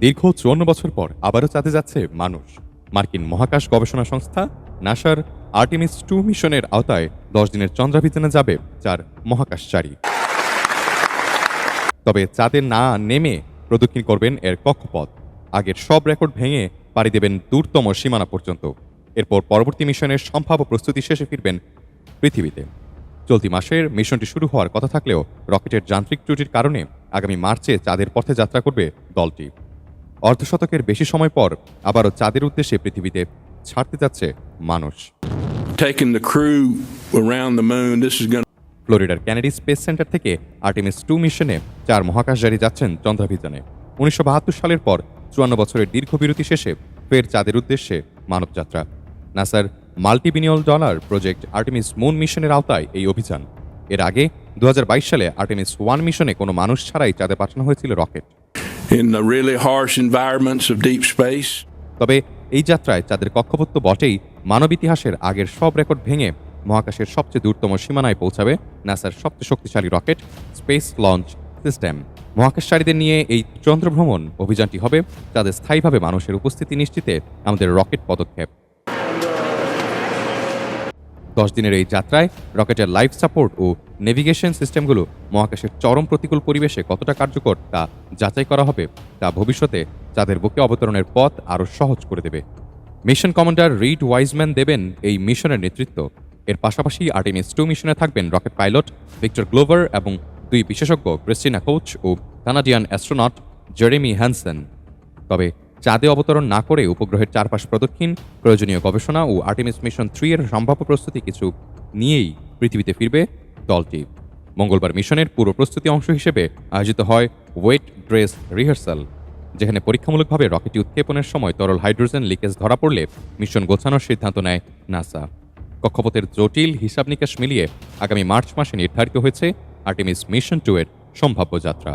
দীর্ঘ ৫৪ বছর পর আবারও চাঁদে যাচ্ছে মানুষ। মার্কিন মহাকাশ গবেষণা সংস্থা নাসার আর্টেমিস 2 মিশনের আওতায় ১০ দিনের চন্দ্রাভিযানে যাবে ৪ মহাকাশচারী। তবে চাঁদে না নেমে প্রদক্ষিণ করবেন এর কক্ষপথ। আগের সব রেকর্ড ভেঙে পাড়ি দেবেন দূরতম সীমানা পর্যন্ত। এরপর পরবর্তী মিশনের সম্ভাব্য প্রস্তুতি শেষে ফিরবেন পৃথিবীতে। চলতি মাসের মিশনটি শুরু হওয়ার কথা থাকলেও রকেটের যান্ত্রিক ত্রুটির কারণে আগামী মার্চে চাঁদের পথে যাত্রা করবে দলটি। অর্ধশতকের বেশি সময় পর আবারও চাঁদের উদ্দেশ্যে পৃথিবীতে ছাড়তে যাচ্ছে মানুষ। Taking the crew around the moon, this is going ফ্লোরিডার কেনেডি স্পেস সেন্টার থেকে আর্টেমিস 2 মিশনে ৪ মহাকাশচারী যাচ্ছেন চন্দ্রাভিযানে। ১৯৭২ সালের পর ৫৪ বছরের দীর্ঘ বিরতি শেষে ফের চাঁদের উদ্দেশ্যে মানবযাত্রা। নাসার মাল্টিবিলিয়ন ডলার প্রজেক্ট আর্টেমিস মুন মিশনের আওতায় এই অভিযান। এর আগে ২০২২ সালে আর্টেমিস 1 মিশনে কোনো মানুষ ছাড়াই চাঁদে পাঠানো হয়েছিল rocket. in the really harsh environments of deep space. তবে এই যাত্রায় চাঁদের কক্ষপথ তো বটেই, মানব ইতিহাসের আগের সব রেকর্ড ভেঙে মহাকাশের সবচেয়ে দূরতম সীমানায় পৌঁছাবে নাসার সবচেয়ে শক্তিশালী রকেট স্পেস লঞ্চ সিস্টেম। মহাকাশচারীদের নিয়ে এই চন্দ্রভ্রমণ অভিযানটি হবে চাঁদে স্থায়ীভাবে মানুষের উপস্থিতি নিশ্চিতে আমাদের রকেট পদক্ষেপ। ১০ দিনের এই যাত্রায় রকেটের লাইফ সাপোর্ট ও নেভিগেশন সিস্টেমগুলো মহাকাশের চরম প্রতিকূল পরিবেশে কতটা কার্যকর তা যাচাই করা হবে। তা ভবিষ্যতে চাঁদের বুকে অবতরণের পথ আরও সহজ করে দেবে। মিশন কমান্ডার রিড ওয়াইজম্যান দেবেন এই মিশনের নেতৃত্ব। এর পাশাপাশি আর্টেমিস 2 মিশনে থাকবেন রকেট পাইলট ভিক্টর গ্লোভার এবং 2 বিশেষজ্ঞ ক্রিস্টিনা কোচ ও কানাডিয়ান অ্যাস্ট্রোনট জেরেমি হ্যানসেন। তবে চাঁদে অবতরণ না করে উপগ্রহের চারপাশ প্রদক্ষিণ, প্রয়োজনীয় গবেষণা ও আর্টেমিস মিশন 3 এর সম্ভাব্য প্রস্তুতি কিছু নিয়েই পৃথিবীতে ফিরবে দলটি। মঙ্গলবার মিশনের পুরো প্রস্তুতি অংশ হিসেবে আয়োজিত হয় ওয়েট ড্রেস রিহার্সাল, যেখানে পরীক্ষামূলকভাবে রকেটটি উৎক্ষেপণের সময় তরল হাইড্রোজেন লিকেজ ধরা পড়লে মিশন গোছানোর সিদ্ধান্ত নেয় নাসা। কক্ষপথের জটিল হিসাব নিকাশ মিলিয়ে আগামী মার্চ মাসে নির্ধারিত হয়েছে আর্টেমিস মিশন 2 এর সম্ভাব্য যাত্রা।